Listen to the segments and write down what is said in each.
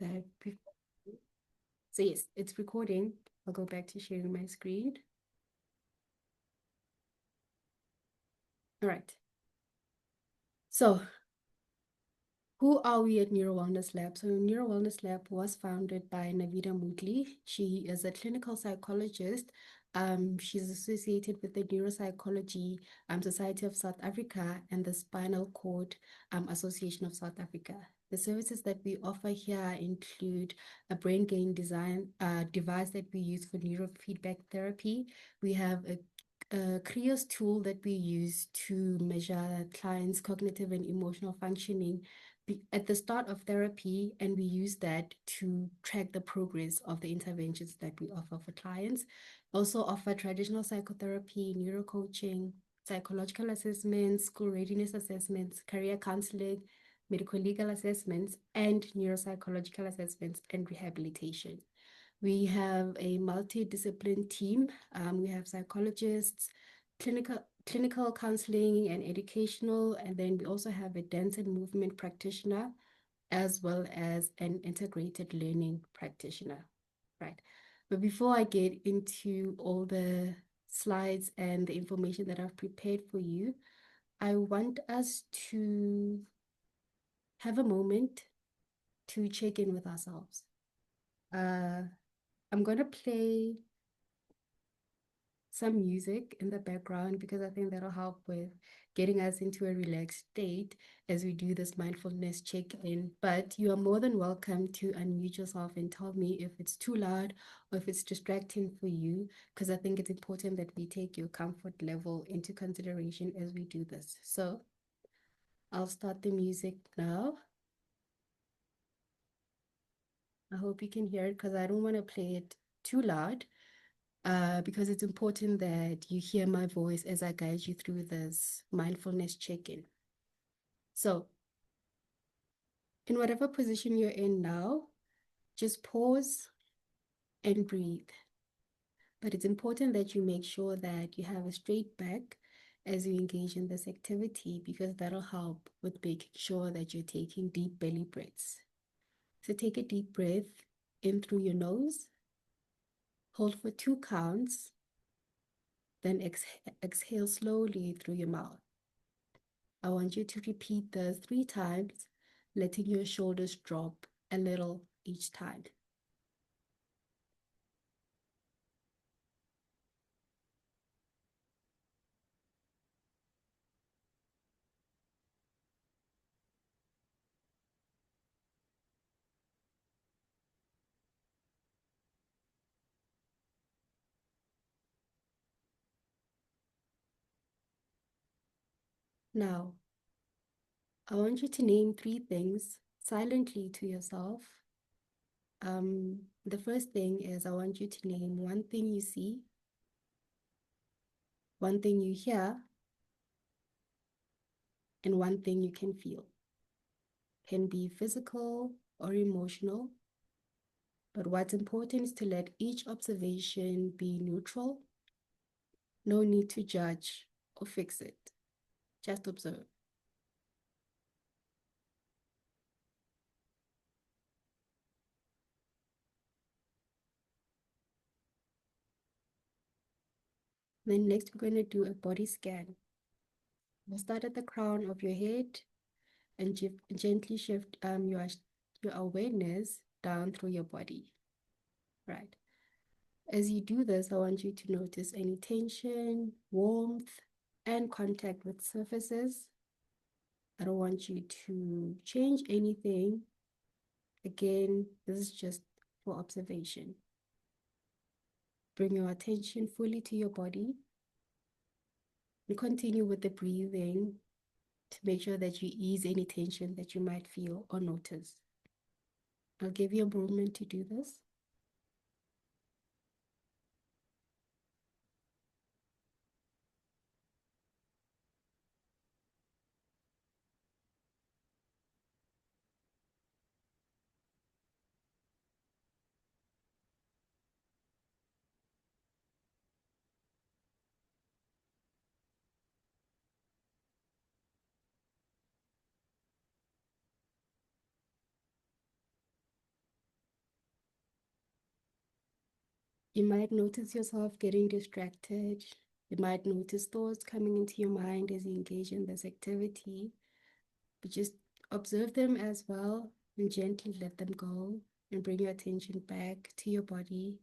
that before. So yes, it's recording. I'll go back to sharing my screen. All right. So who are we at Neuro Wellness Lab? So Neuro Wellness Lab was founded by Navita Mutli. She is a clinical psychologist. She's associated with the Neuropsychology Society of South Africa and the Spinal Cord Association of South Africa. The services that we offer here include a brain gain design device that we use for neurofeedback therapy. We have a Krios tool that we use to measure clients' cognitive and emotional functioning at the start of therapy, and we use that to track the progress of the interventions that we offer for clients. Also offer traditional psychotherapy, neuro coaching, psychological assessments, school readiness assessments, career counseling, medical legal assessments, and neuropsychological assessments and rehabilitation. We have a multidiscipline team. We have psychologists, clinical counseling and educational, and then we also have a dance and movement practitioner, as well as an integrated learning practitioner, right? But before I get into all the slides and the information that I've prepared for you, I want us to have a moment to check in with ourselves. Uh, I'm going to play some music in the background because I think that'll help with getting us into a relaxed state as we do this mindfulness check-in. But you are more than welcome to unmute yourself and tell me if it's too loud or if it's distracting for you, because I think it's important that we take your comfort level into consideration as we do this. So I'll start the music now. I hope you can hear it because I don't want to play it too loud. Because it's important that you hear my voice as I guide you through this mindfulness check-in. So, in whatever position you're in now, just pause and breathe. But it's important that you make sure that you have a straight back as you engage in this activity because that'll help with making sure that you're taking deep belly breaths. So, take a deep breath in through your nose, hold for 2 counts, then exhale slowly through your mouth. I want you to repeat this 3 times, letting your shoulders drop a little each time. Now, I want you to name 3 things silently to yourself. The first thing is I want you to name 1 thing you see, 1 thing you hear, and 1 thing you can feel. Can be physical or emotional, but what's important is to let each observation be neutral. No need to judge or fix it. Just observe. Then next we're going to do a body scan. We'll start at the crown of your head and gently shift your awareness down through your body, right? As you do this, I want you to notice any tension, warmth, and contact with surfaces. I don't want you to change anything. Again, this is just for observation. Bring your attention fully to your body and continue with the breathing to make sure that you ease any tension that you might feel or notice. I'll give you a moment to do this. You might notice yourself getting distracted. You might notice thoughts coming into your mind as you engage in this activity, but just observe them as well and gently let them go and bring your attention back to your body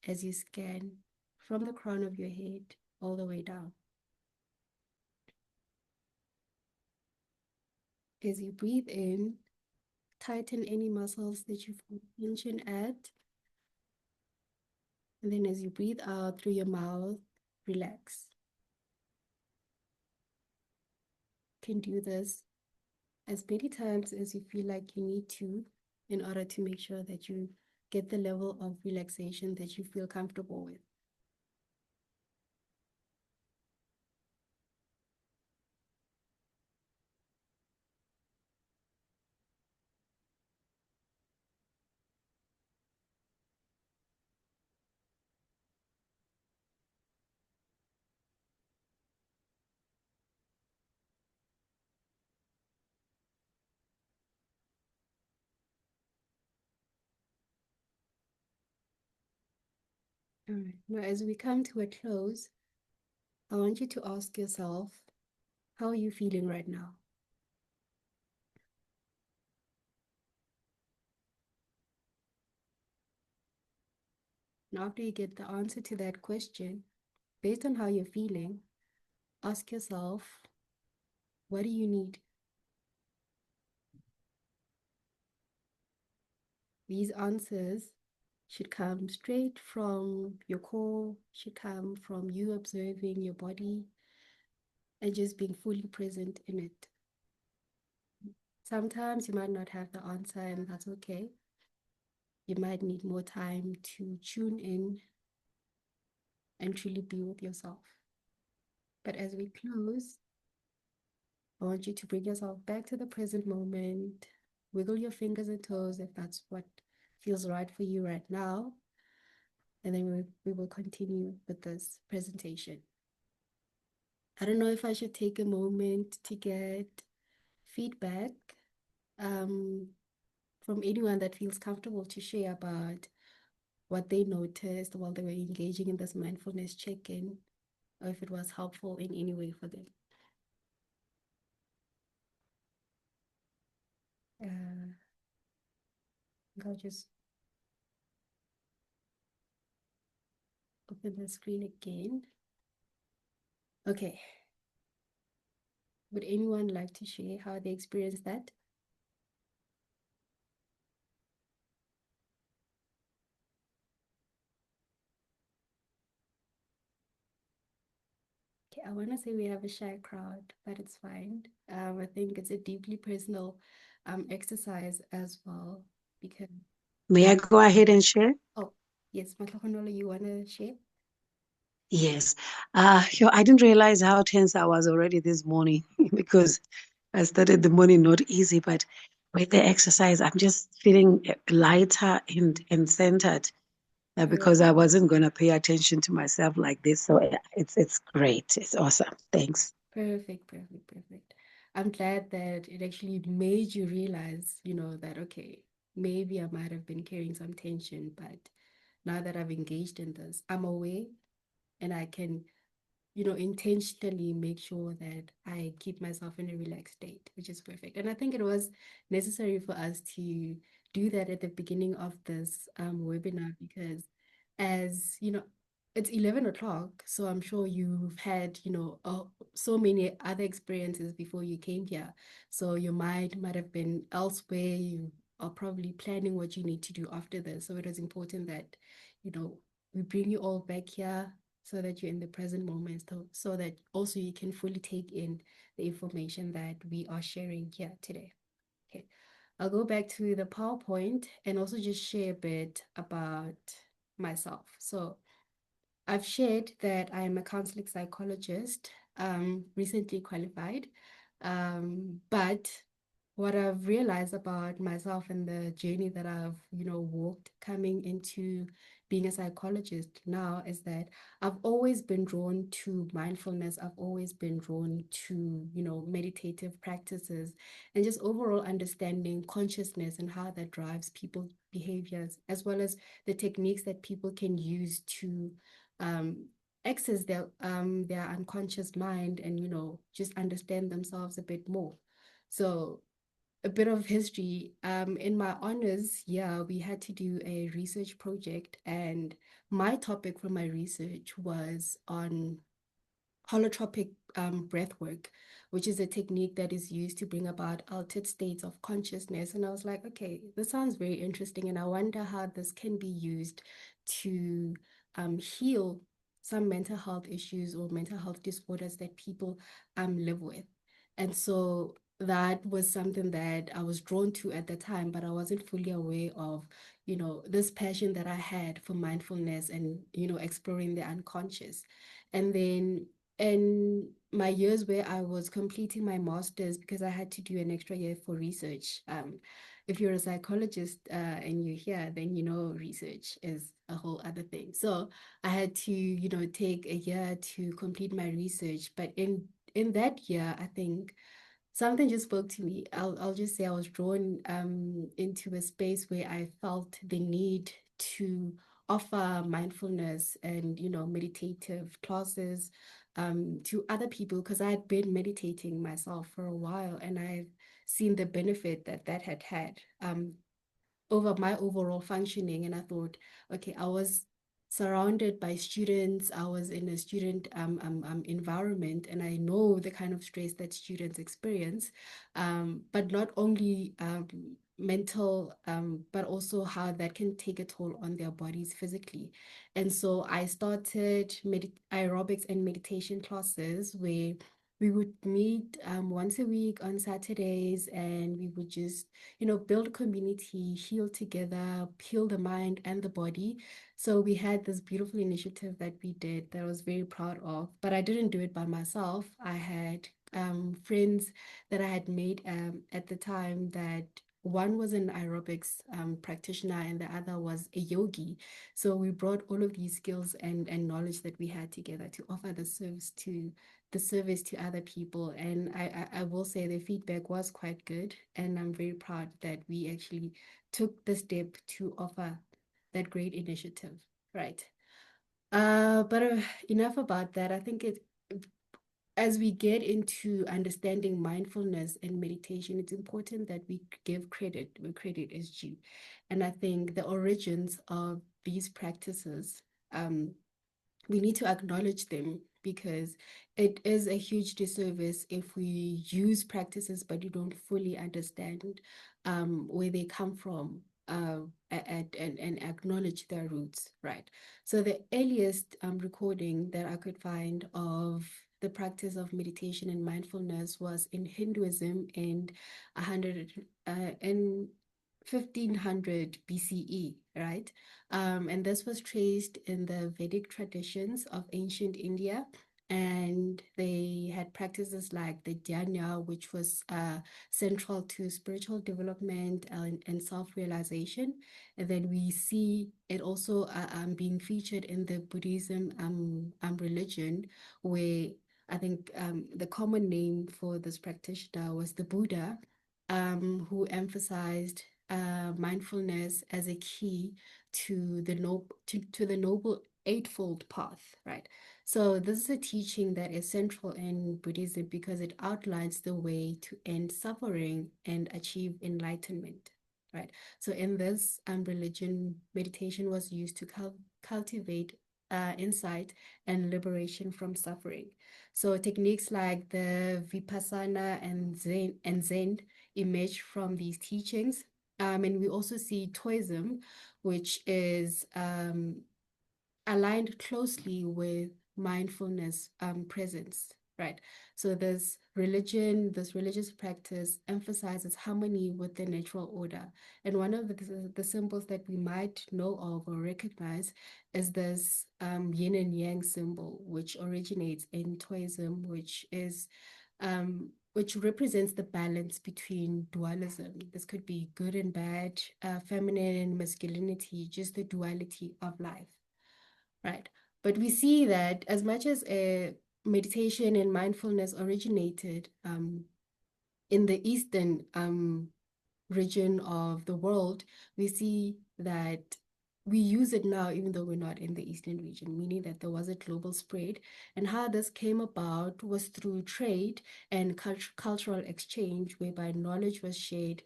as you scan from the crown of your head all the way down. As you breathe in, tighten any muscles that you feel tension at. And then as you breathe out through your mouth, relax. You can do this as many times as you feel like you need to in order to make sure that you get the level of relaxation that you feel comfortable with. All right. Now, as we come to a close, I want you to ask yourself, how are you feeling right now? And after you get the answer to that question, based on how you're feeling, ask yourself, what do you need? These answers should come straight from your core, should come from you observing your body and just being fully present in it. Sometimes you might not have the answer, and that's okay. You might need more time to tune in and truly be with yourself. But as we close, I want you to bring yourself back to the present moment. Wiggle your fingers and toes if that's what feels right for you right now. And then we will continue with this presentation. I don't know if I should take a moment to get feedback from anyone that feels comfortable to share about what they noticed while they were engaging in this mindfulness check-in, or if it was helpful in any way for them. I'll just open the screen again. Okay. Would anyone like to share how they experienced that? Okay, I want to say we have a shy crowd, but it's fine. I think it's a deeply personal exercise as well because. May I go ahead and share? Oh, yes, Matlhogonolo, you want to share? Yes. I didn't realize how tense I was already this morning because I started the morning not easy, but with the exercise, I'm just feeling lighter and centered because I wasn't going to pay attention to myself like this. So it's great. It's awesome. Thanks. Perfect, perfect, perfect. I'm glad that it actually made you realize, that, okay, maybe I might have been carrying some tension, but now that I've engaged in this, I'm aware and I can intentionally make sure that I keep myself in a relaxed state, which is perfect. And I think it was necessary for us to do that at the beginning of this webinar because, as you know, it's 11 o'clock. So I'm sure you've had, so many other experiences before you came here. So your mind might have been elsewhere. You are probably planning what you need to do after this. So it was important that, we bring you all back here so that you're in the present moment, so that also you can fully take in the information that we are sharing here today. Okay, I'll go back to the PowerPoint and also just share a bit about myself. So I've shared that I am a counseling psychologist, recently qualified, but what I've realized about myself and the journey that I've, walked coming into being a psychologist now is that I've always been drawn to mindfulness. I've always been drawn to, meditative practices and just overall understanding consciousness and how that drives people's behaviors, as well as the techniques that people can use to um, access their unconscious mind and, just understand themselves a bit more. So a bit of history. In my honors, yeah, we had to do a research project, and my topic for my research was on holotropic breath work, which is a technique that is used to bring about altered states of consciousness. And I was like, okay, this sounds very interesting, and I wonder how this can be used to heal some mental health issues or mental health disorders that people live with. And so that was something that I was drawn to at the time, but I wasn't fully aware of, this passion that I had for mindfulness and, exploring the unconscious. And then in my years where I was completing my master's, because I had to do an extra year for research. If you're a psychologist and you're here, then research is a whole other thing. So I had to, take a year to complete my research. But in that year, I think something just spoke to me. I'll just say I was drawn into a space where I felt the need to offer mindfulness and meditative classes to other people, because I had been meditating myself for a while, and I've seen the benefit that that had had over my overall functioning. And I thought, okay, I was surrounded by students. I was in a student environment, and I know the kind of stress that students experience, but not only mental, but also how that can take a toll on their bodies physically. And so I started aerobics and meditation classes where we would meet once a week on Saturdays, and we would just build community, heal together, heal the mind and the body. So we had this beautiful initiative that we did that I was very proud of, but I didn't do it by myself. I had friends that I had made at the time, that one was an aerobics practitioner and the other was a yogi. So we brought all of these skills and knowledge that we had together to offer the service to other people. And I will say the feedback was quite good. And I'm very proud that we actually took the step to offer that great initiative. Right. But enough about that. I think as we get into understanding mindfulness and meditation, it's important that we give credit where credit is due. And I think the origins of these practices, we need to acknowledge them, because it is a huge disservice if we use practices but you don't fully understand where they come from, and acknowledge their roots, right? So the earliest recording that I could find of the practice of meditation and mindfulness was in Hinduism in 100 in 1500 BCE, right? And this was traced in the Vedic traditions of ancient India. And they had practices like the dhyana, which was central to spiritual development and self-realization. And then we see it also being featured in the Buddhism religion, where I think the common name for this practitioner was the Buddha, who emphasized mindfulness as a key to the noble eightfold path, right? So this is a teaching that is central in Buddhism because it outlines the way to end suffering and achieve enlightenment, right? So in this religion, meditation was used to cultivate insight and liberation from suffering. So techniques like the Vipassana and Zen emerge from these teachings. And we also see Taoism, which is aligned closely with mindfulness presence, right? So this religious practice emphasizes harmony with the natural order. And one of the symbols that we might know of or recognize is this yin and yang symbol, which originates in Taoism, which is which represents the balance between dualism. This could be good and bad, feminine and masculinity, just the duality of life, right? But we see that as much as meditation and mindfulness originated in the Eastern region of the world, we see that we use it now, even though we're not in the Eastern region, meaning that there was a global spread. And how this came about was through trade and cultural exchange, whereby knowledge was shared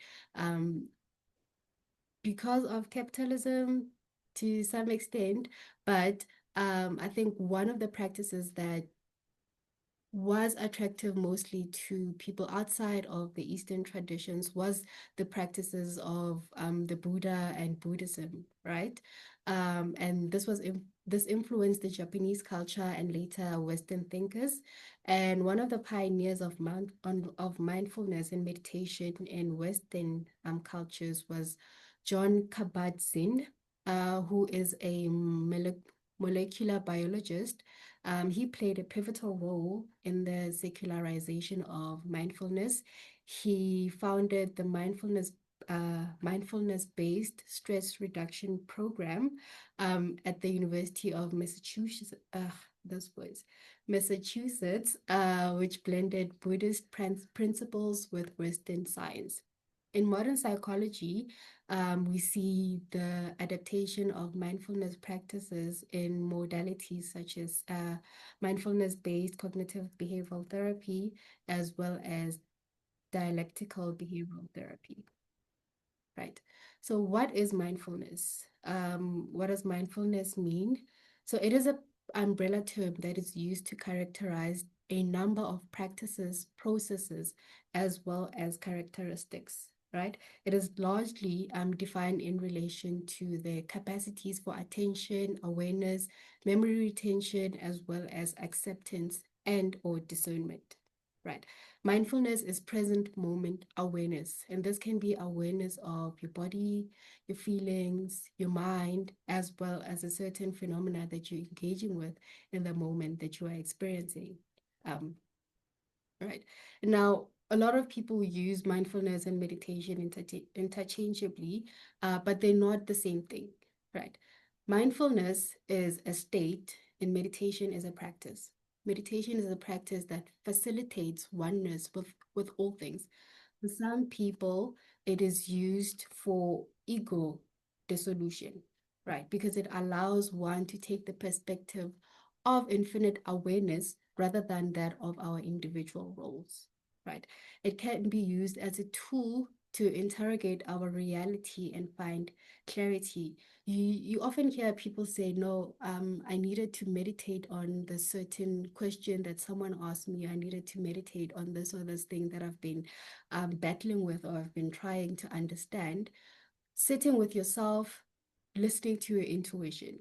because of capitalism to some extent. But I think one of the practices that was attractive mostly to people outside of the Eastern traditions was the practices of the Buddha and Buddhism, right? And this influenced the Japanese culture and later Western thinkers. And one of the pioneers of mindfulness and meditation in Western cultures was John Kabat-Zinn, who is a molecular biologist. He played a pivotal role in the secularization of mindfulness. He founded the mindfulness-based stress reduction program at the University of Massachusetts. Those words, Massachusetts, which blended Buddhist principles with Western science. In modern psychology, we see the adaptation of mindfulness practices in modalities such as mindfulness-based cognitive behavioral therapy, as well as dialectical behavioral therapy, right? So what is mindfulness? What does mindfulness mean? So it is an umbrella term that is used to characterize a number of practices, processes, as well as characteristics, right? It is largely defined in relation to the capacities for attention, awareness, memory retention, as well as acceptance and or discernment, right? Mindfulness is present moment awareness, and this can be awareness of your body, your feelings, your mind, as well as a certain phenomena that you're engaging with in the moment that you are experiencing. Um, right. Now, a lot of people use mindfulness and meditation interchangeably, but they're not the same thing, right? Mindfulness is a state, and meditation is a practice. Meditation is a practice that facilitates oneness with all things. For some people, it is used for ego dissolution, right? Because it allows one to take the perspective of infinite awareness rather than that of our individual roles, right? It can be used as a tool to interrogate our reality and find clarity. You often hear people say, no, I needed to meditate on the certain question that someone asked me. I needed to meditate on this or this thing that I've been battling with or I've been trying to understand. Sitting with yourself, listening to your intuition.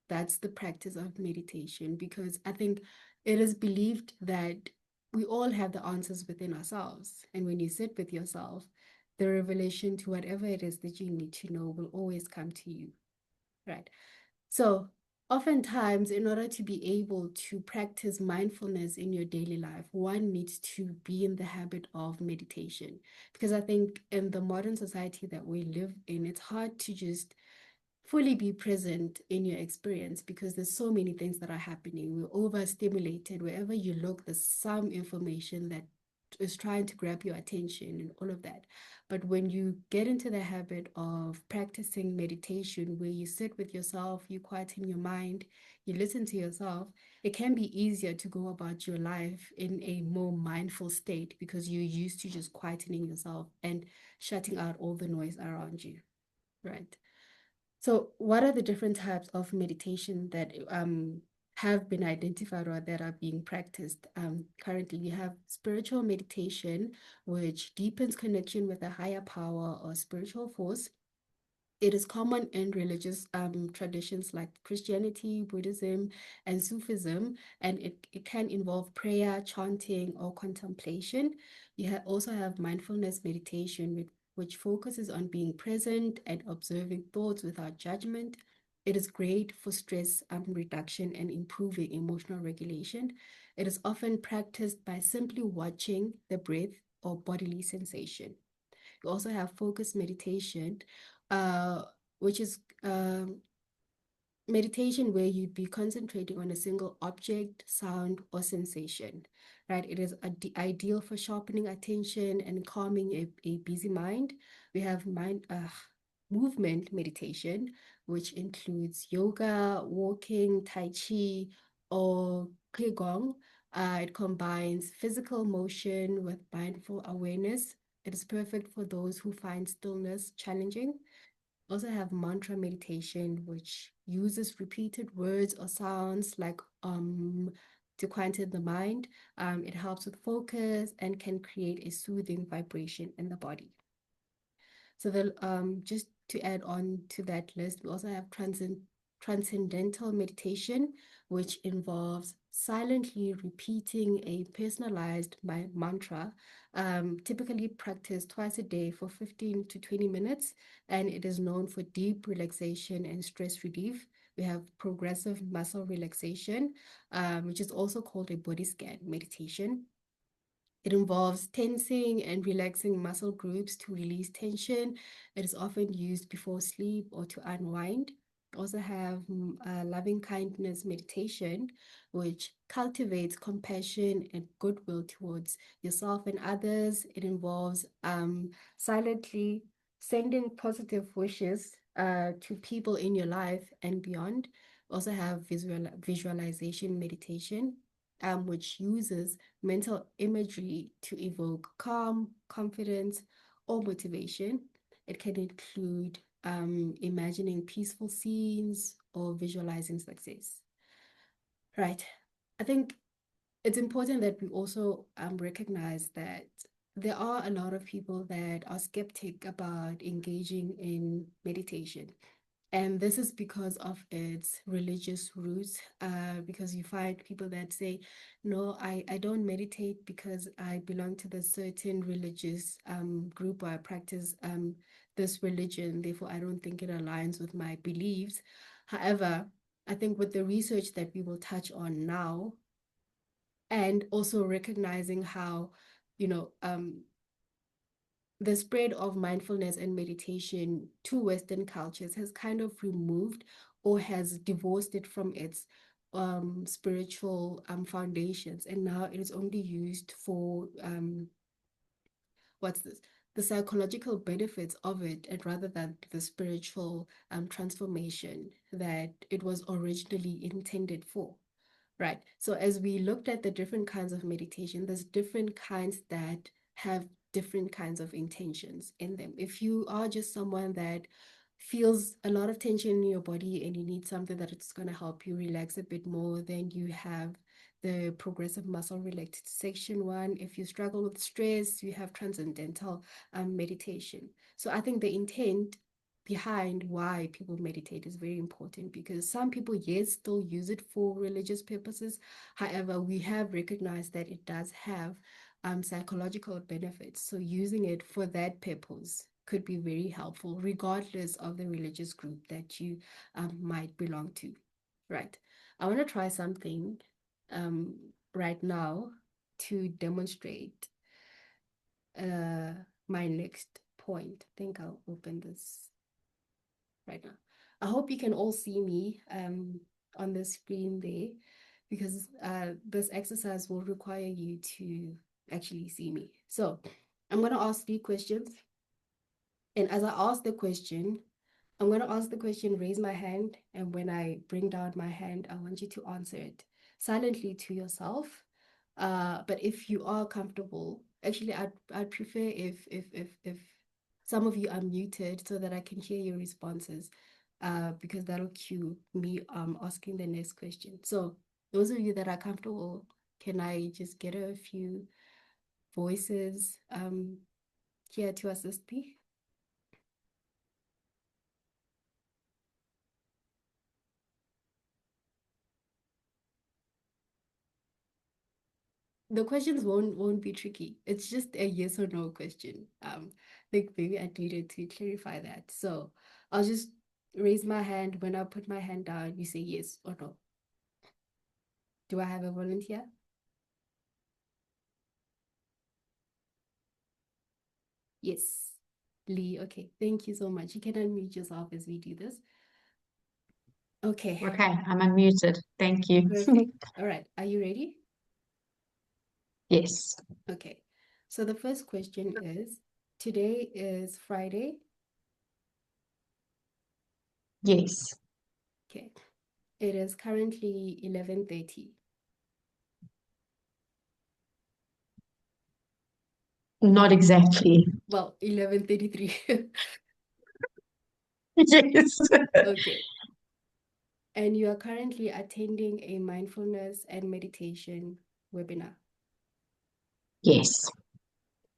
That's the practice of meditation, because I think it is believed that we all have the answers within ourselves. And when you sit with yourself, the revelation to whatever it is that you need to know will always come to you, right? So, oftentimes, in order to be able to practice mindfulness in your daily life, one needs to be in the habit of meditation. Because I think in the modern society that we live in, it's hard to just fully be present in your experience because there's so many things that are happening. We're overstimulated. Wherever you look, there's some information that is trying to grab your attention and all of that. But when you get into the habit of practicing meditation, where you sit with yourself, you quieten your mind, you listen to yourself, it can be easier to go about your life in a more mindful state because you're used to just quietening yourself and shutting out all the noise around you, right? So, what are the different types of meditation that have been identified or that are being practiced? Currently, we have spiritual meditation, which deepens connection with a higher power or spiritual force. It is common in religious traditions like Christianity, Buddhism, and Sufism, and it can involve prayer, chanting, or contemplation. Also have mindfulness meditation, which focuses on being present and observing thoughts without judgment. It is great for stress reduction and improving emotional regulation. It is often practiced by simply watching the breath or bodily sensation. You also have focused meditation, uh, which is meditation where you'd be concentrating on a single object, sound, or sensation, right? It is ideal for sharpening attention and calming a busy mind. We have movement meditation, which includes yoga, walking, tai chi, or qigong. It combines physical motion with mindful awareness. It is perfect for those who find stillness challenging. Also have mantra meditation, which uses repeated words or sounds like to quieten the mind. It helps with focus and can create a soothing vibration in the body. So just to add on to that list, we also have transcendental meditation, which involves silently repeating a personalized mantra, typically practiced twice a day for 15 to 20 minutes, and it is known for deep relaxation and stress relief. We have progressive muscle relaxation, which is also called a body scan meditation. It involves tensing and relaxing muscle groups to release tension. It is often used before sleep or to unwind. Also have loving kindness meditation, which cultivates compassion and goodwill towards yourself and others. It involves silently sending positive wishes to people in your life and beyond. Also have visualization meditation, which uses mental imagery to evoke calm, confidence, or motivation. It can include imagining peaceful scenes or visualizing success. Right. I think it's important that we also recognize that there are a lot of people that are skeptic about engaging in meditation. And this is because of its religious roots, because you find people that say, no, I don't meditate because I belong to this certain religious group, or I practice this religion, therefore I don't think it aligns with my beliefs. However, I think with the research that we will touch on now, and also recognizing how, you know, the spread of mindfulness and meditation to Western cultures has kind of removed or has divorced it from its spiritual foundations. And now it is only used for what's this? The psychological benefits of it, and rather than the spiritual transformation that it was originally intended for. Right. So as we looked at the different kinds of meditation, there's different kinds that have different kinds of intentions in them. If you are just someone that feels a lot of tension in your body and you need something that it's going to help you relax a bit more, then you have the progressive muscle relaxation one. If you struggle with stress, you have transcendental meditation. So I think the intent behind why people meditate is very important, because some people, yes, still use it for religious purposes. However, we have recognized that it does have psychological benefits. So using it for that purpose could be very helpful, regardless of the religious group that you might belong to. Right. I want to try something um, right now to demonstrate uh, my next point. I think I'll open this right now. I hope you can all see me on the screen there, because this exercise will require you to actually see me. So I'm going to ask 3 questions. And as I ask the question, I'm going to ask the question, raise my hand. And when I bring down my hand, I want you to answer it silently to yourself. But if you are comfortable, actually, I'd prefer if some of you are muted so that I can hear your responses, because that'll cue me asking the next question. So those of you that are comfortable, can I just get a few voices here to assist me? The questions won't be tricky. It's just a yes or no question. I think maybe I needed to clarify that. So I'll just raise my hand. When I put my hand down, you say yes or no. Do I have a volunteer? Yes. Lee, okay. Thank you so much. You can unmute yourself as we do this. Okay, Okay, I'm unmuted. Thank you. perfect. All right. Are you ready? Yes, Okay. So the first question is, today is Friday. yes, Okay. It is currently 11:30. not exactly. Well, 11:33. Yes, Okay. And you are currently attending a mindfulness and meditation webinar. yes.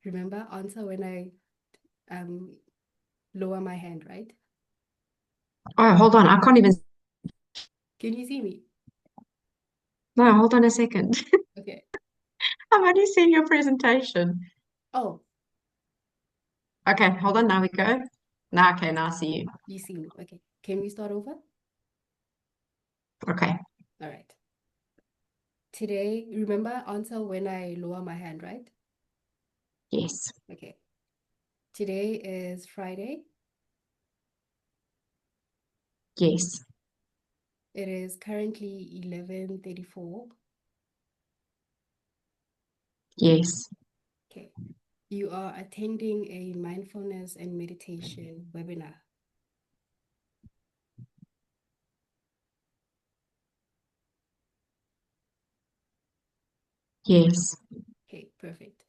Remember, answer when I um lower my hand, right? Oh, hold on. I can't even. Can you see me? No, hold on a second. Okay. I've only seen your presentation. Oh, Okay, hold on. Now we go. Now, okay, now I see you. you see me. Okay. Can we start over? Okay, All right. Today, remember, answer when I lower my hand, right? yes, Okay. Today is Friday. yes, It is currently 11:34. yes, Okay. You are attending a mindfulness and meditation webinar. yes. Okay, perfect.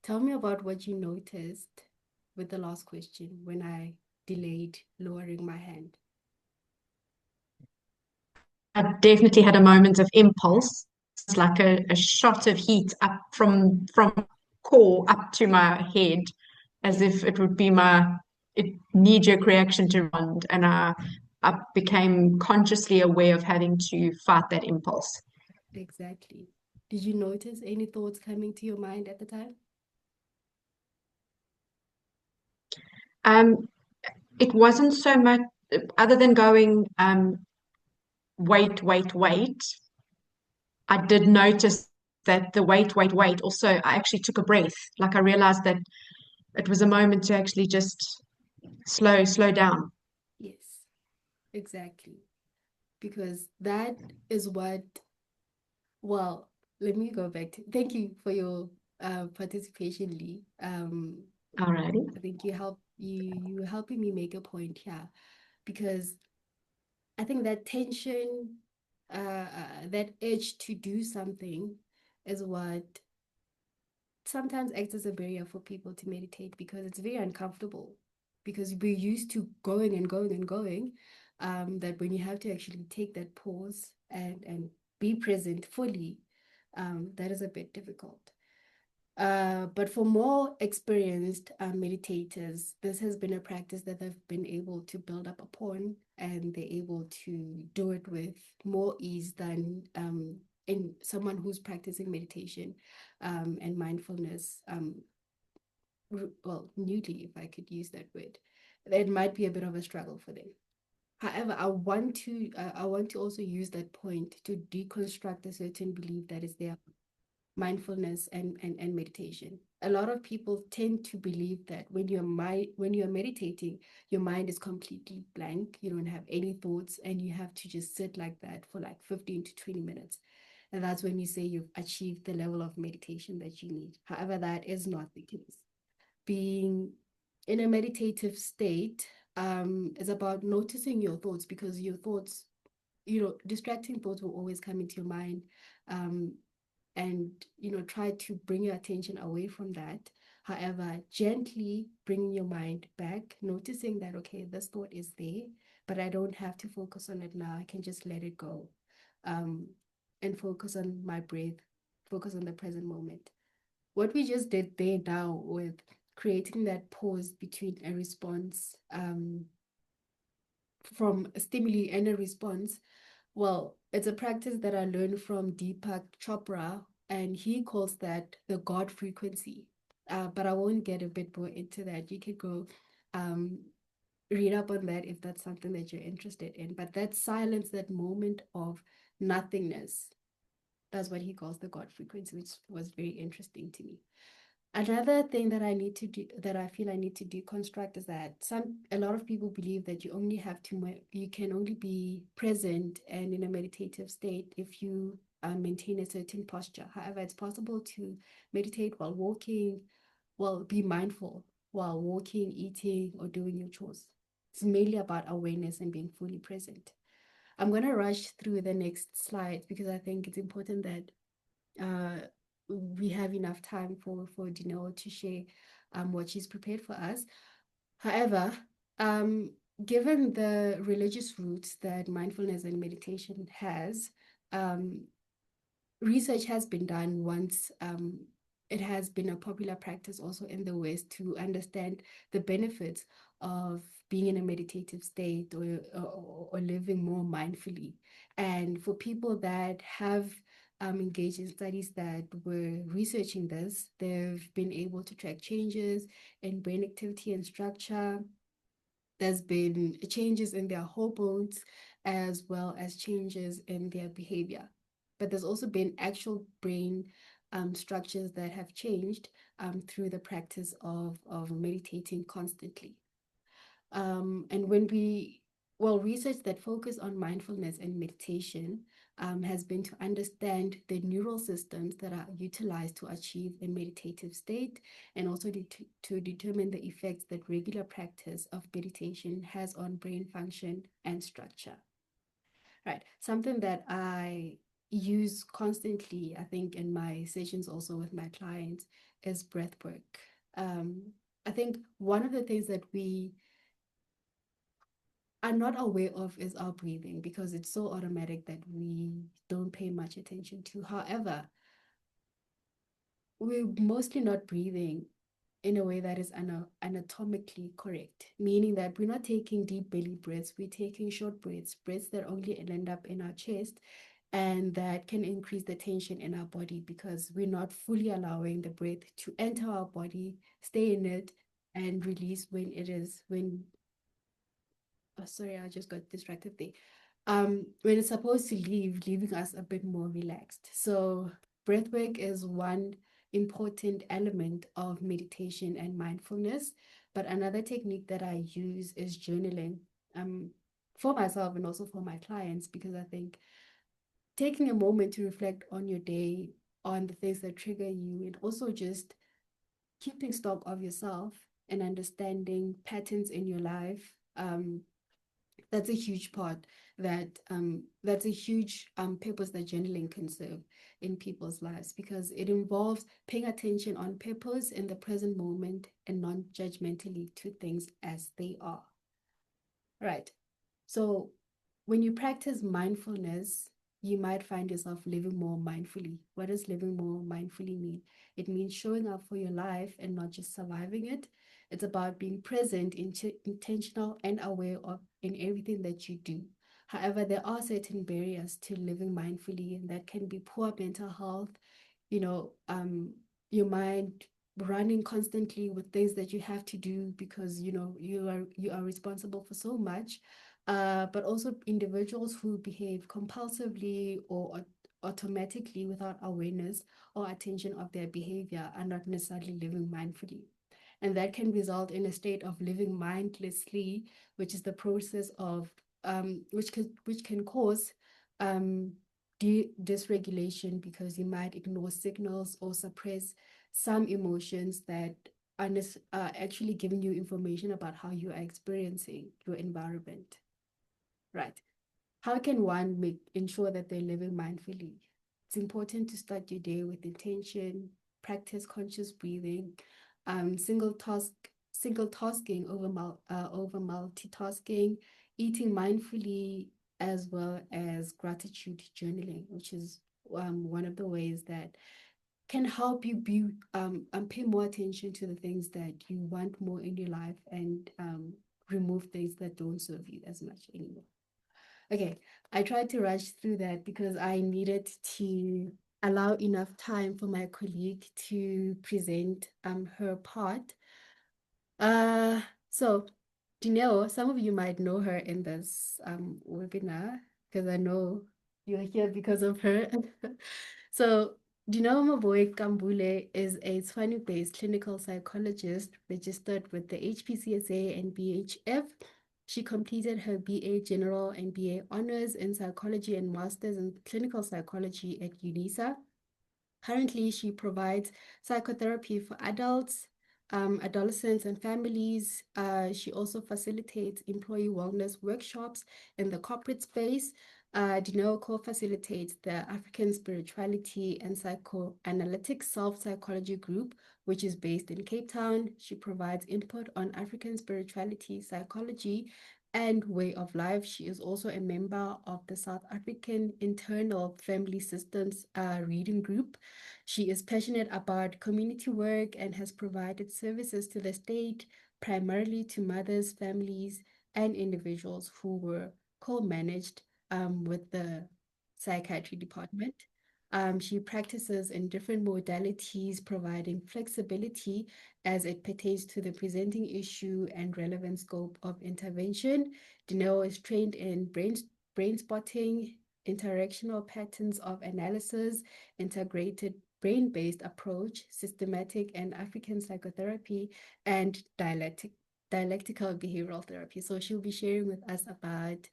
Tell me about what you noticed with the last question when I delayed lowering my hand. I definitely had a moment of impulse, like a shot of heat up from core up to my head, as Yeah, if it would be my knee-jerk reaction to respond, and I became consciously aware of having to fight that impulse. exactly. Did you notice any thoughts coming to your mind at the time? Um, it wasn't so much other than going, wait, wait, wait. I did notice that the wait, wait, wait. Also, I actually took a breath. Like I realized that it was a moment to actually just slow down. Yes, exactly. Because that is what, well, let me go back to, thank you for your participation, Lee. Alrighty. I think you helping me make a point here because I think that tension, that urge to do something is what sometimes acts as a barrier for people to meditate because it's very uncomfortable because we're used to going and going and going, that when you have to actually take that pause and be present fully, that is a bit difficult. But for more experienced meditators, this has been a practice that they've been able to build up upon, and they're able to do it with more ease than in someone who's practicing meditation and mindfulness. Well, newly, if I could use that word, it might be a bit of a struggle for them. However, I want to also use that point to deconstruct a certain belief that is there, mindfulness and meditation. A lot of people tend to believe that when you're meditating, your mind is completely blank. You don't have any thoughts, and you have to just sit like that for like 15 to 20 minutes. And that's when you say you've achieved the level of meditation that you need. However, that is not the case. Being in a meditative state is about noticing your thoughts, because your thoughts, distracting thoughts will always come into your mind. Um, and try to bring your attention away from that. However, gently bringing your mind back, noticing that, okay, this thought is there, but I don't have to focus on it now. I can just let it go, um, and focus on my breath, focus on the present moment. What we just did there now with creating that pause between a response, from a stimuli and a response. Well, it's a practice that I learned from Deepak Chopra, and he calls that the God frequency. But I won't get a bit more into that. You could go um, read up on that if that's something that you're interested in. But that silence, that moment of nothingness, that's what he calls the God frequency, which was very interesting to me. Another thing that I need to do, that I feel I need to deconstruct, is that a lot of people believe that you can only be present and in a meditative state if you maintain a certain posture. However, it's possible to meditate while walking, be mindful while walking, eating, or doing your chores. It's mainly about awareness and being fully present. I'm going to rush through the next slides because I think it's important that we have enough time for Dineo to share what she's prepared for us. However, given the religious roots that mindfulness and meditation has, research has been done once. It has been a popular practice also in the West to understand the benefits of being in a meditative state or living more mindfully. And for people that have engaged in studies that were researching this, they've been able to track changes in brain activity and structure. There's been changes in their hormones as well as changes in their behavior. But there's also been actual brain structures that have changed through the practice of meditating constantly. And research that focus on mindfulness and meditation has been to understand the neural systems that are utilized to achieve a meditative state, and also to determine the effects that regular practice of meditation has on brain function and structure. Right. Something that I use constantly, I think, in my sessions also with my clients, is breath work. I think one of the things that we are not aware of is our breathing, because it's so automatic that we don't pay much attention to. However, we're mostly not breathing in a way that is anatomically correct, meaning that we're not taking deep belly breaths, we're taking short breaths, breaths that only end up in our chest, and that can increase the tension in our body because we're not fully allowing the breath to enter our body, stay in it, and release sorry, I just got distracted there. When it's supposed to leave, leaving us a bit more relaxed. So breathwork is one important element of meditation and mindfulness. But another technique that I use is journaling, for myself and also for my clients, because I think taking a moment to reflect on your day, on the things that trigger you, and also just keeping stock of yourself and understanding patterns in your life, that's a huge part that's a huge purpose that journaling can serve in people's lives, because it involves paying attention on purpose in the present moment and non-judgmentally to things as they are. Right. So when you practice mindfulness, you might find yourself living more mindfully. What does living more mindfully mean? It means showing up for your life and not just surviving it. It's about being present, intentional, and aware of in everything that you do. However, there are certain barriers to living mindfully, and that can be poor mental health, your mind running constantly with things that you have to do because you are responsible for so much, but also individuals who behave compulsively or automatically without awareness or attention of their behavior are not necessarily living mindfully. And that can result in a state of living mindlessly, which is the process of which can cause dysregulation, because you might ignore signals or suppress some emotions that are actually giving you information about how you are experiencing your environment. Right. How can one ensure that they're living mindfully? It's important to start your day with intention, practice conscious breathing, single tasking over multitasking, eating mindfully, as well as gratitude journaling, which is one of the ways that can help you pay more attention to the things that you want more in your life, and remove things that don't serve you as much anymore. Okay, I tried to rush through that because I needed to allow enough time for my colleague to present her part. So Dineo, some of you might know her in this webinar because I know you're here because of her. So, Dineo Maboe-Khambule is a Tshwane-based clinical psychologist registered with the HPCSA and BHF. She completed her BA General and BA Honors in Psychology and Masters in Clinical Psychology at UNISA. Currently, she provides psychotherapy for adults, adolescents, and families. She also facilitates employee wellness workshops in the corporate space. Dineo co-facilitates the African Spirituality and Psychoanalytic Self-Psychology Group, which is based in Cape Town. She provides input on African spirituality, psychology, and way of life. She is also a member of the South African Internal Family Systems Reading Group. She is passionate about community work and has provided services to the state, primarily to mothers, families, and individuals who were co-managed with the psychiatry department. She practices in different modalities, providing flexibility as it pertains to the presenting issue and relevant scope of intervention. Dineo is trained in brain spotting, interactional patterns of analysis, integrated brain-based approach, systematic and African psychotherapy, and dialectical behavioral therapy. So she'll be sharing with us about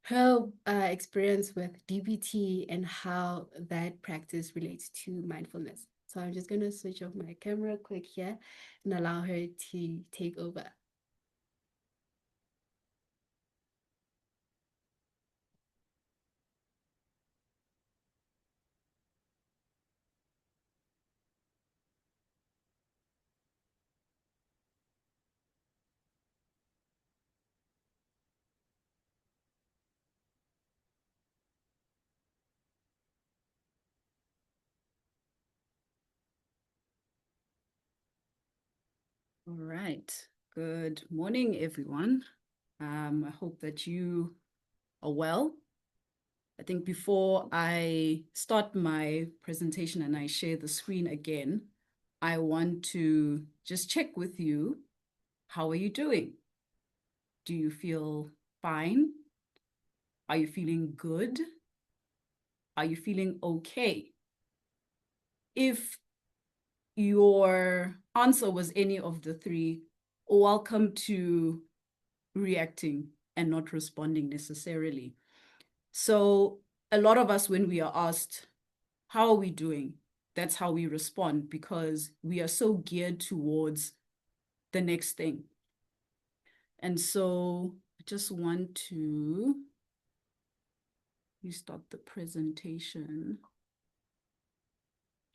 her experience with DBT and how that practice relates to mindfulness. So I'm just going to switch off my camera quick here and allow her to take over. All right. Good morning, everyone. I hope that you are well. I think before I start my presentation and I share the screen again, I want to just check with you. How are you doing? Do you feel fine? Are you feeling good? Are you feeling okay? If your answer was any of the three, welcome to reacting and not responding necessarily. So a lot of us, when we are asked, how are we doing? That's how we respond, because we are so geared towards the next thing. And so I just want to restart the presentation.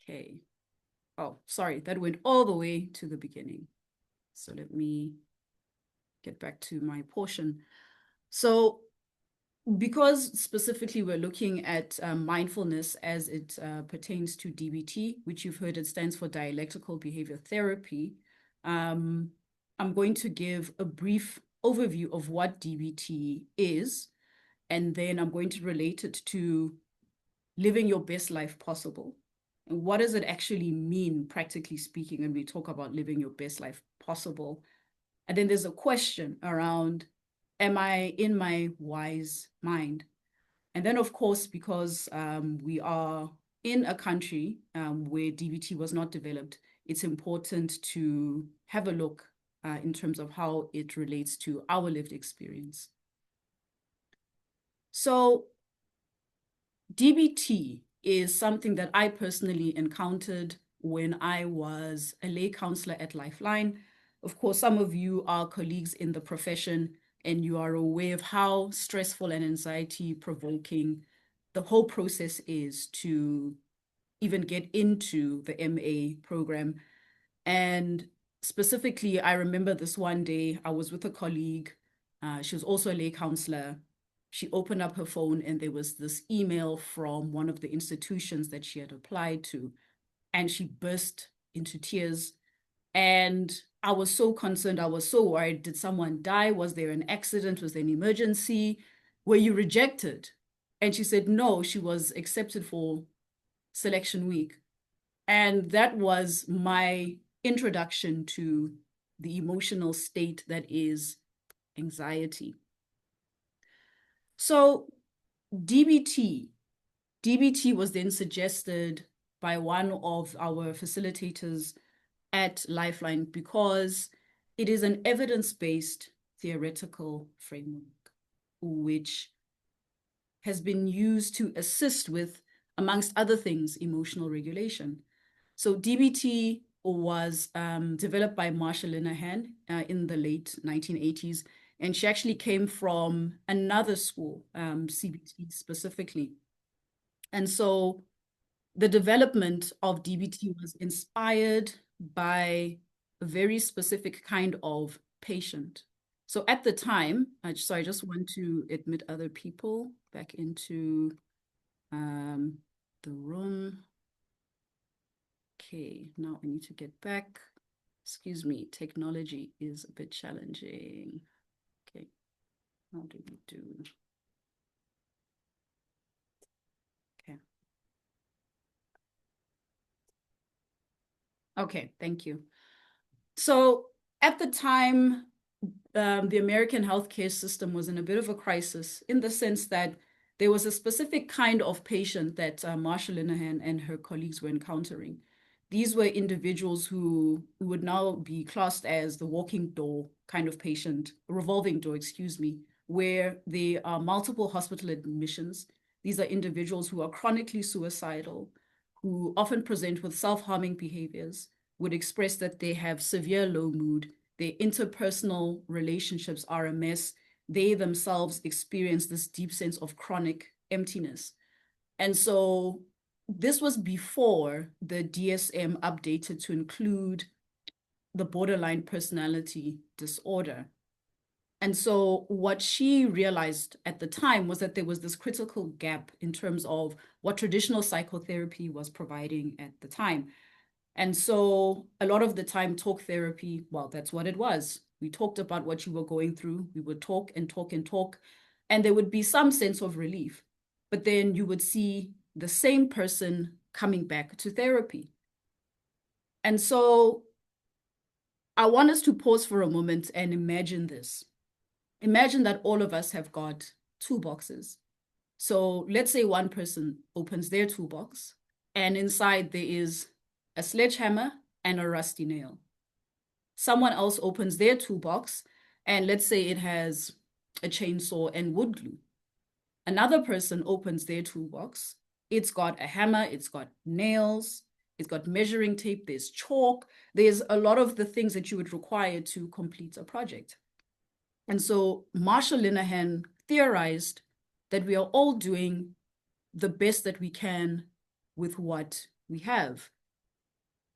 Okay. Oh, sorry, that went all the way to the beginning. So let me get back to my portion. So because specifically we're looking at mindfulness as it pertains to DBT, which you've heard it stands for dialectical behavior therapy, I'm going to give a brief overview of what DBT is, and then I'm going to relate it to living your best life possible. And what does it actually mean, practically speaking, when we talk about living your best life possible? And then there's a question around, am I in my wise mind? And then, of course, because we are in a country where DBT was not developed, it's important to have a look in terms of how it relates to our lived experience. So DBT is something that I personally encountered when I was a lay counselor at Lifeline. Of course, some of you are colleagues in the profession and you are aware of how stressful and anxiety-provoking the whole process is to even get into the MA program. And specifically, I remember this one day, I was with a colleague. She was also a lay counselor. She opened up her phone and there was this email from one of the institutions that she had applied to, and she burst into tears. And I was so concerned. I was so worried. Did someone die? Was there an accident? Was there an emergency? Were you rejected? And she said, no, she was accepted for selection week. And that was my introduction to the emotional state that is anxiety. So DBT was then suggested by one of our facilitators at Lifeline because it is an evidence-based theoretical framework which has been used to assist with, amongst other things, emotional regulation. So DBT was developed by Marsha Linehan in the late 1980s, and she actually came from another school, CBT specifically. And so the development of DBT was inspired by a very specific kind of patient. So at the time, so I just want to admit other people back into the room. Okay, now I need to get back. Excuse me, technology is a bit challenging. Okay, how do we do? Okay. Okay, thank you. So at the time, the American healthcare system was in a bit of a crisis in the sense that there was a specific kind of patient that Marsha Linehan and her colleagues were encountering. These were individuals who would now be classed as the walking door kind of patient, revolving door, excuse me, where there are multiple hospital admissions. These are individuals who are chronically suicidal, who often present with self-harming behaviors, would express that they have severe low mood, their interpersonal relationships are a mess, they themselves experience this deep sense of chronic emptiness. And so this was before the DSM updated to include the borderline personality disorder. And so what she realized at the time was that there was this critical gap in terms of what traditional psychotherapy was providing at the time. And so a lot of the time, talk therapy, well, that's what it was. We talked about what you were going through. We would talk and talk and talk, and there would be some sense of relief. But then you would see the same person coming back to therapy. And so I want us to pause for a moment and imagine this. Imagine that all of us have got toolboxes. So let's say one person opens their toolbox, and inside there is a sledgehammer and a rusty nail. Someone else opens their toolbox, and let's say it has a chainsaw and wood glue. Another person opens their toolbox. It's got a hammer, it's got nails, it's got measuring tape, there's chalk, there's a lot of the things that you would require to complete a project. And so Marsha Linehan theorized that we are all doing the best that we can with what we have.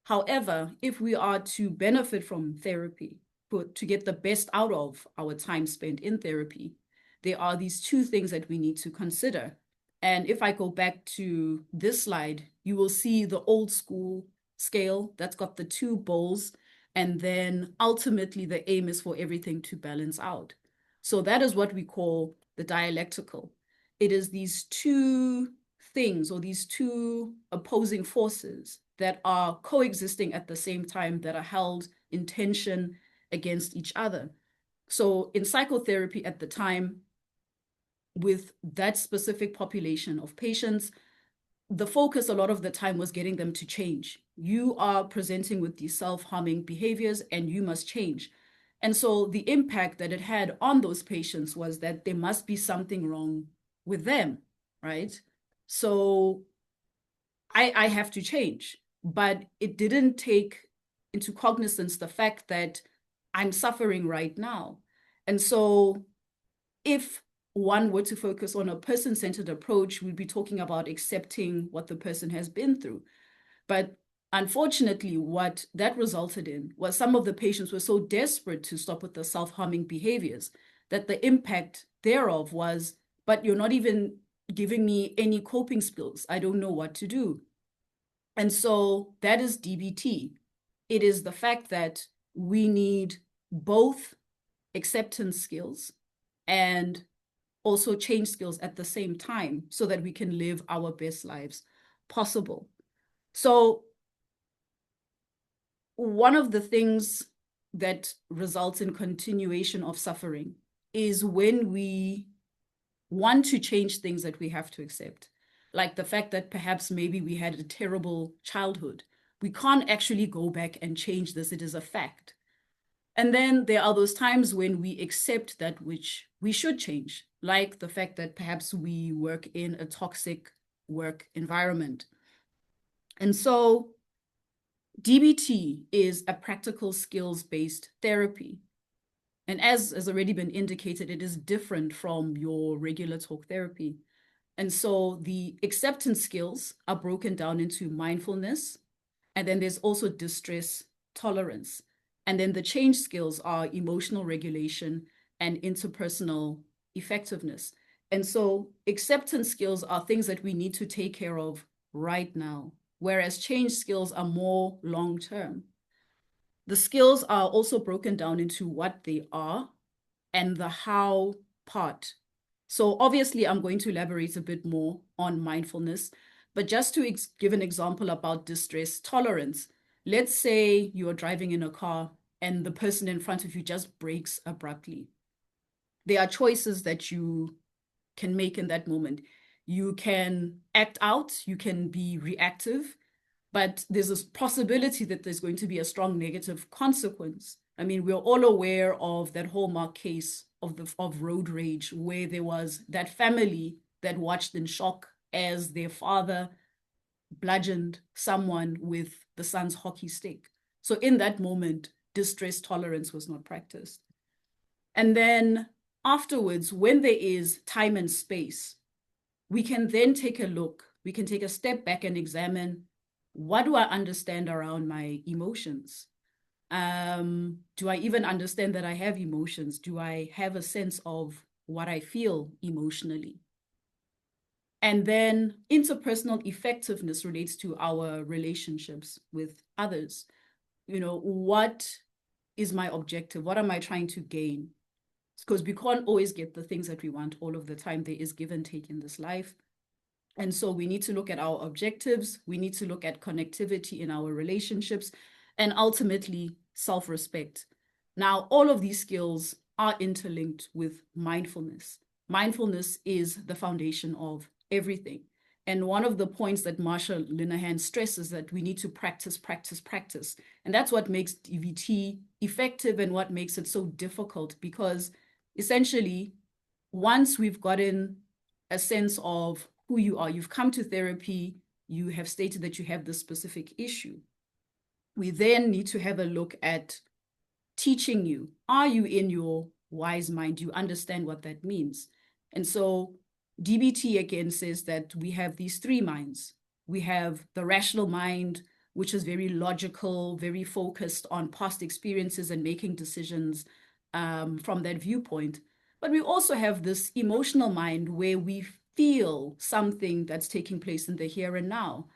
However, if we are to benefit from therapy, to get the best out of our time spent in therapy, there are these two things that we need to consider. And if I go back to this slide, you will see the old school scale that's got the two bowls. And then ultimately the aim is for everything to balance out. So that is what we call the dialectical. It is these two things or these two opposing forces that are coexisting at the same time, that are held in tension against each other. So in psychotherapy at the time, with that specific population of patients, the focus a lot of the time was getting them to change. You are presenting with these self-harming behaviors and you must change. And so the impact that it had on those patients was that there must be something wrong with them, right? So I have to change. But it didn't take into cognizance the fact that I'm suffering right now. And so if one were to focus on a person-centered approach, we'd be talking about accepting what the person has been through. But unfortunately, what that resulted in was some of the patients were so desperate to stop with the self-harming behaviors that the impact thereof was, but you're not even giving me any coping skills. I don't know what to do. And so that is DBT. It is the fact that we need both acceptance skills and also change skills at the same time so that we can live our best lives possible. So one of the things that results in continuation of suffering is when we want to change things that we have to accept, like the fact that perhaps maybe we had a terrible childhood. We can't actually go back and change this. It is a fact. And then there are those times when we accept that which we should change, like the fact that perhaps we work in a toxic work environment. And so DBT is a practical skills-based therapy. And as has already been indicated, it is different from your regular talk therapy. And so the acceptance skills are broken down into mindfulness, and then there's also distress tolerance. And then the change skills are emotional regulation and interpersonal effectiveness. And so acceptance skills are things that we need to take care of right now, whereas change skills are more long-term. The skills are also broken down into what they are and the how part. So obviously, I'm going to elaborate a bit more on mindfulness, but just to give an example about distress tolerance, let's say you're driving in a car and the person in front of you just brakes abruptly. There are choices that you can make in that moment. You can act out, you can be reactive, but there's a possibility that there's going to be a strong negative consequence. I mean, we're all aware of that hallmark case of road rage, where there was that family that watched in shock as their father bludgeoned someone with the son's hockey stick. So in that moment, distress tolerance was not practiced. And then afterwards, when there is time and space, we can then take a look, we can take a step back and examine, what do I understand around my emotions? Do I even understand that I have emotions? Do I have a sense of what I feel emotionally? And then interpersonal effectiveness relates to our relationships with others. You know, what is my objective? What am I trying to gain? Because we can't always get the things that we want all of the time. There is give and take in this life. And so we need to look at our objectives. We need to look at connectivity in our relationships, and ultimately self-respect. Now, all of these skills are interlinked with mindfulness. Mindfulness is the foundation of everything. And one of the points that Marsha Linehan stresses that we need to practice, practice, practice. And that's what makes DBT effective and what makes it so difficult, because essentially, once we've gotten a sense of who you are, you've come to therapy, you have stated that you have this specific issue, we then need to have a look at teaching you. Are you in your wise mind? Do you understand what that means? And so DBT again says that we have these three minds. We have the rational mind, which is very logical, very focused on past experiences and making decisions from that viewpoint. But we also have this emotional mind where we feel something that's taking place in the here and now.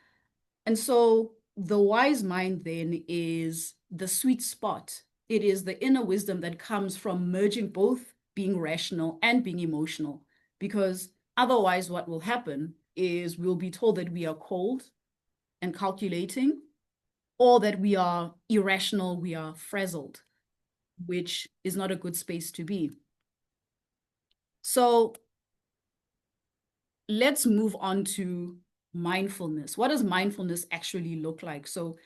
And so the wise mind then is the sweet spot. It is the inner wisdom that comes from merging both being rational and being emotional, because otherwise what will happen is we'll be told that we are cold and calculating, or that we are irrational, we are frazzled, which is not a good space to be. So let's move on to mindfulness. What does mindfulness actually look like? So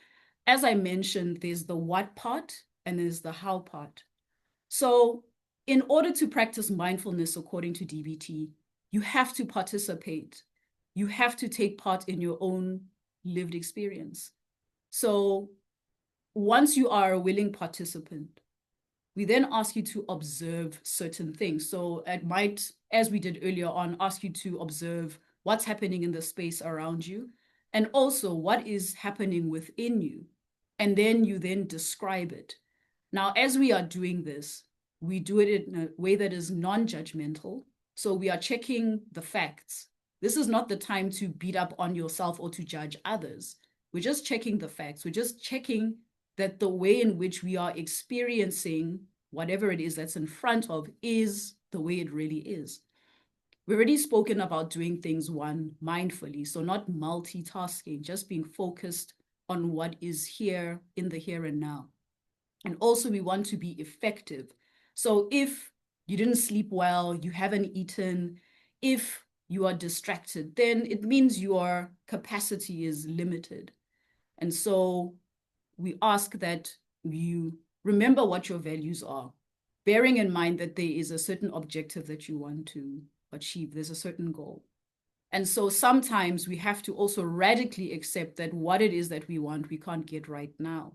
as I mentioned, there's the what part and there's the how part. So in order to practice mindfulness according to DBT, you have to participate. You have to take part in your own lived experience. So once you are a willing participant, we then ask you to observe certain things. So it might, as we did earlier on, ask you to observe what's happening in the space around you, and also what is happening within you. And then you then describe it. Now, as we are doing this, we do it in a way that is non-judgmental. So we are checking the facts. This is not the time to beat up on yourself or to judge others. We're just checking the facts. We're just checking that the way in which we are experiencing whatever it is that's in front of is the way it really is. We've already spoken about doing things one mindfully, so not multitasking, just being focused on what is here in the here and now. And also we want to be effective. So if you didn't sleep well, you haven't eaten, if you are distracted, then it means your capacity is limited. And so we ask that you remember what your values are, bearing in mind that there is a certain objective that you want to achieve. There's a certain goal. And so sometimes we have to also radically accept that what it is that we want, we can't get right now.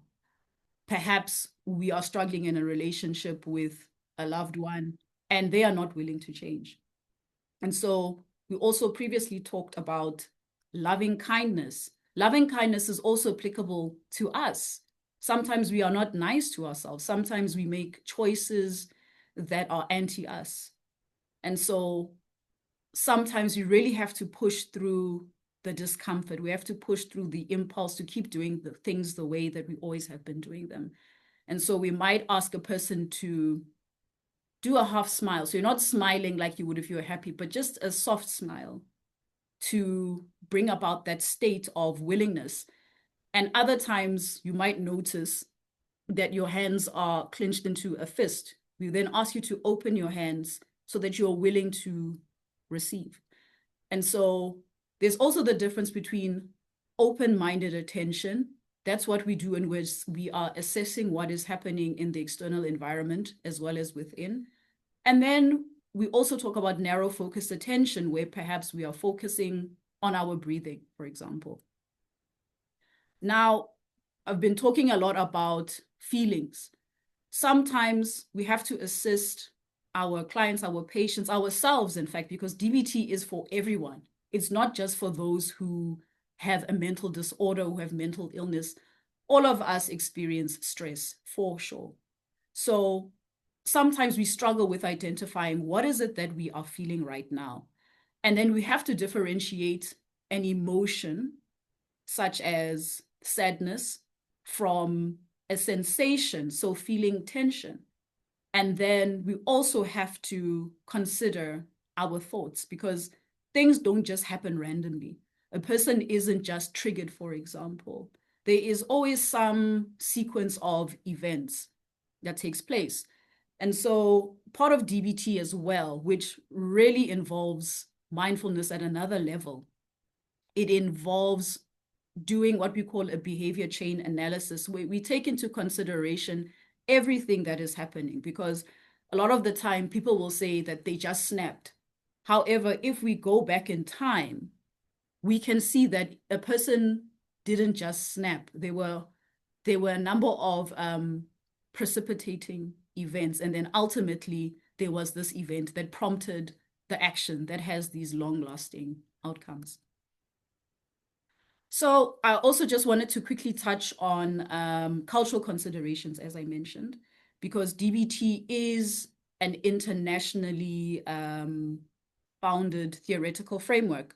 Perhaps we are struggling in a relationship with a loved one and they are not willing to change. And so we also previously talked about loving kindness. Loving kindness is also applicable to us. Sometimes we are not nice to ourselves. Sometimes we make choices that are anti-us. And so sometimes we really have to push through the discomfort. We have to push through the impulse to keep doing the things the way that we always have been doing them. And so we might ask a person to do a half smile. So you're not smiling like you would if you were happy, but just a soft smile to bring about that state of willingness. And other times you might notice that your hands are clenched into a fist. We then ask you to open your hands so that you're willing to receive. And so there's also the difference between open-minded attention. That's what we do in which we are assessing what is happening in the external environment as well as within. And then we also talk about narrow focused attention, where perhaps we are focusing on our breathing, for example. Now, I've been talking a lot about feelings. Sometimes we have to assist our clients, our patients, ourselves, in fact, because DBT is for everyone. It's not just for those who have a mental disorder, who have mental illness. All of us experience stress, for sure. So sometimes we struggle with identifying what is it that we are feeling right now. And then we have to differentiate an emotion, such as sadness, from a sensation, so feeling tension. And then we also have to consider our thoughts, because things don't just happen randomly. A person isn't just triggered, for example. There is always some sequence of events that takes place. And so part of DBT as well, which really involves mindfulness at another level, it involves doing what we call a behavior chain analysis, where we take into consideration everything that is happening, because a lot of the time people will say that they just snapped. However, if we go back in time, we can see that a person didn't just snap. There were a number of precipitating events, and then ultimately there was this event that prompted the action that has these long-lasting outcomes. So I also just wanted to quickly touch on cultural considerations, as I mentioned, because DBT is an internationally founded theoretical framework.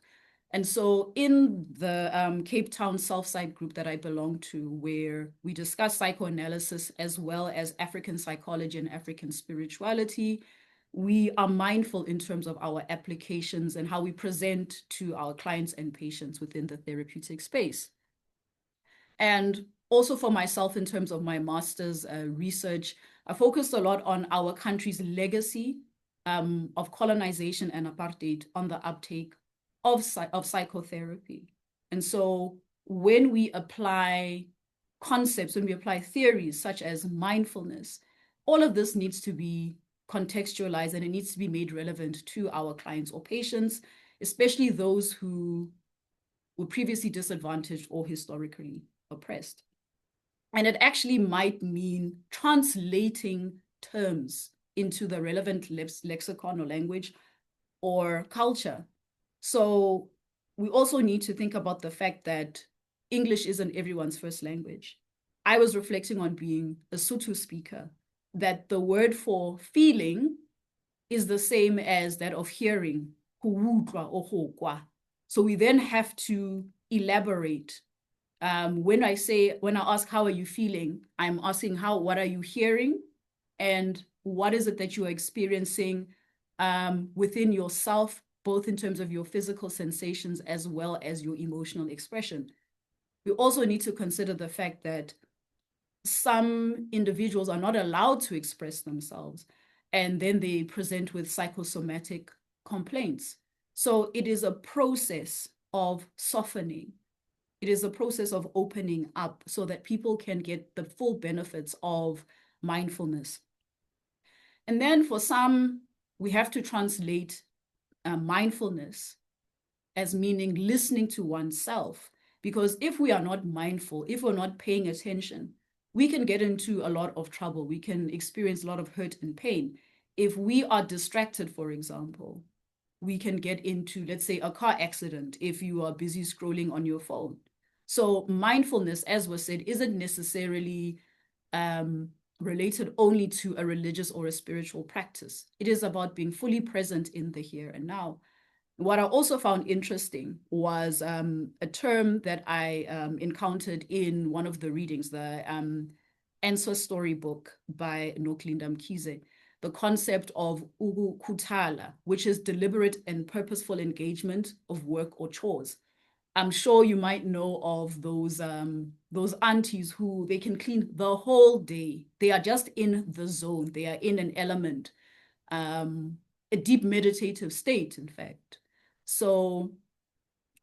And so in the Cape Town Self-Site group that I belong to, where we discuss psychoanalysis as well as African psychology and African spirituality, we are mindful in terms of our applications and how we present to our clients and patients within the therapeutic space. And also for myself, in terms of my master's research, I focused a lot on our country's legacy of colonization and apartheid on the uptake of psychotherapy. And so when we apply concepts, when we apply theories such as mindfulness, all of this needs to be contextualized, and it needs to be made relevant to our clients or patients, especially those who were previously disadvantaged or historically oppressed. And it actually might mean translating terms into the relevant lexicon or language or culture. So we also need to think about the fact that English isn't everyone's first language. I was reflecting on being a Sotho speaker, that the word for feeling is the same as that of hearing, so we then have to elaborate. When I ask, how are you feeling? I'm asking, what are you hearing? And what is it that you are experiencing within yourself, both in terms of your physical sensations as well as your emotional expression? We also need to consider the fact that some individuals are not allowed to express themselves. and then they present with psychosomatic complaints. So it is a process of softening. It is a process of opening up so that people can get the full benefits of mindfulness. And then for some, we have to translate mindfulness as meaning listening to oneself. Because if we are not mindful, if we're not paying attention, we can get into a lot of trouble. We can experience a lot of hurt and pain. If we are distracted, for example, we can get into, let's say, a car accident if you are busy scrolling on your phone. So mindfulness, as was said, isn't necessarily related only to a religious or a spiritual practice. It is about being fully present in the here and now. What I also found interesting was a term that I encountered in one of the readings, the Answer Storybook by Noklinda Mkhize, the concept of ukukuthala, which is deliberate and purposeful engagement of work or chores. I'm sure you might know of those aunties who they can clean the whole day. They are just in the zone. They are in an element, a deep meditative state, in fact. So,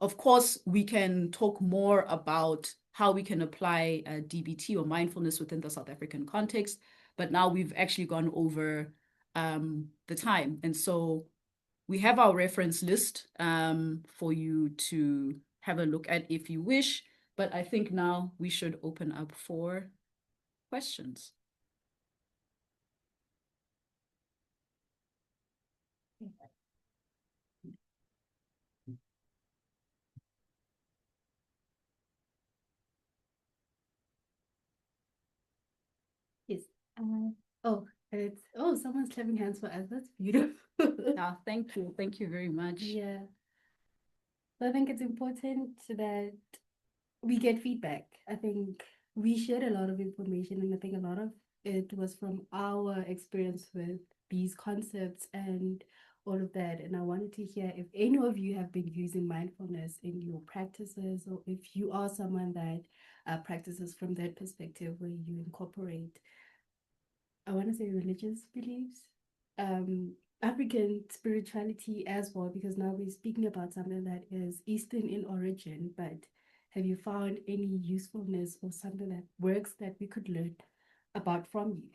of course, we can talk more about how we can apply DBT or mindfulness within the South African context, but now we've actually gone over the time. And so we have our reference list for you to have a look at if you wish, but I think now we should open up for questions. Yes. Someone's clapping hands for us. That's beautiful. Thank you. Thank you very much. Yeah. So I think it's important that we get feedback. I think we shared a lot of information, and I think a lot of it was from our experience with these concepts and all of that. And I wanted to hear if any of you have been using mindfulness in your practices, or if you are someone that practices from that perspective where you incorporate, I want to say, religious beliefs, African spirituality as well, because now we're speaking about something that is Eastern in origin, but have you found any usefulness or something that works that we could learn about from you?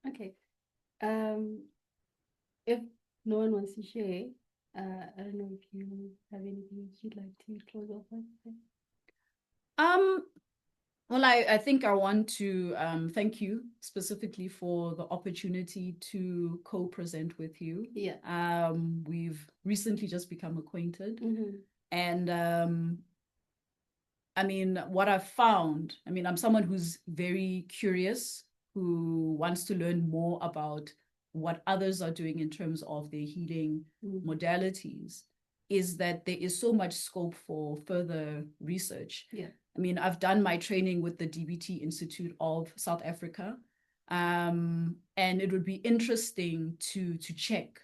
Okay. If no one wants to share, I don't know if you have anything you'd like to close off with. Well, I think I want to thank you specifically for the opportunity to co-present with you. Yeah. We've recently just become acquainted. Mm-hmm. And I mean, what I've found, I mean, I'm someone who's very curious, who wants to learn more about what others are doing in terms of their healing modalities, is that there is so much scope for further research. Yeah. I mean, I've done my training with the DBT Institute of South Africa, and it would be interesting to check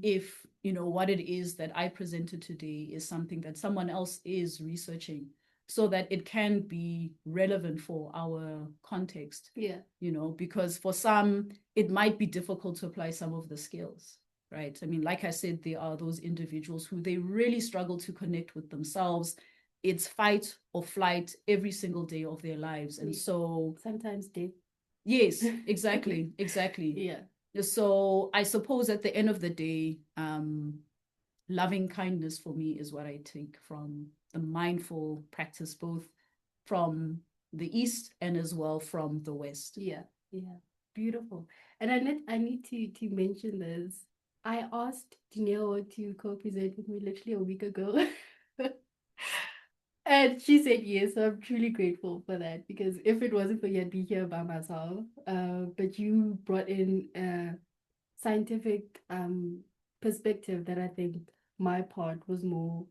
if, you know, what it is that I presented today is something that someone else is researching, so that it can be relevant for our context. Yeah. You know, because for some, it might be difficult to apply some of the skills, right? I mean, like I said, there are those individuals who they really struggle to connect with themselves. It's fight or flight every single day of their lives. And so sometimes death. Yes, exactly. Yeah. So I suppose at the end of the day, loving kindness for me is what I take from the mindful practice, both from the East and as well from the West. Yeah. Beautiful. And I need to mention this. I asked Dineo to co-present with me literally a week ago. And she said yes, so I'm truly grateful for that, because if it wasn't for you, I'd be here by myself. But you brought in a scientific perspective that I think my part was more,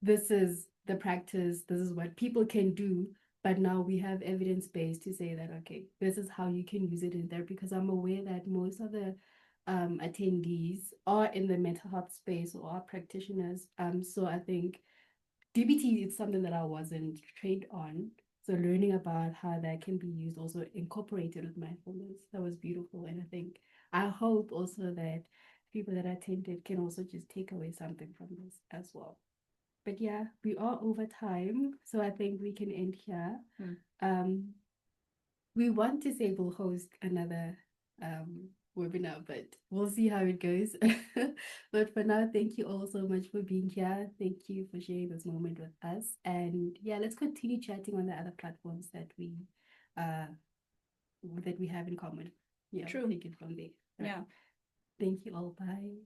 this is the practice, this is what people can do But now we have evidence-based to say that, okay, this is how you can use it in there, because I'm aware that most of the attendees are in the mental health space or are practitioners. So I think DBT is something that I wasn't trained on. So learning about how that can be used, also incorporated with mindfulness, that was beautiful. And I hope also that people that attended can also just take away something from this as well. But yeah, we are over time, so I think we can end here. We want to say we'll host another webinar, but we'll see how it goes. But for now, thank you all so much for being here. Thank you for sharing this moment with us. And yeah, let's continue chatting on the other platforms that we have in common. Yeah, True. take it from there. Right. Yeah. Thank you all. Bye.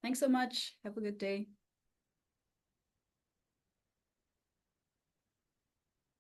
Thanks so much. Have a good day.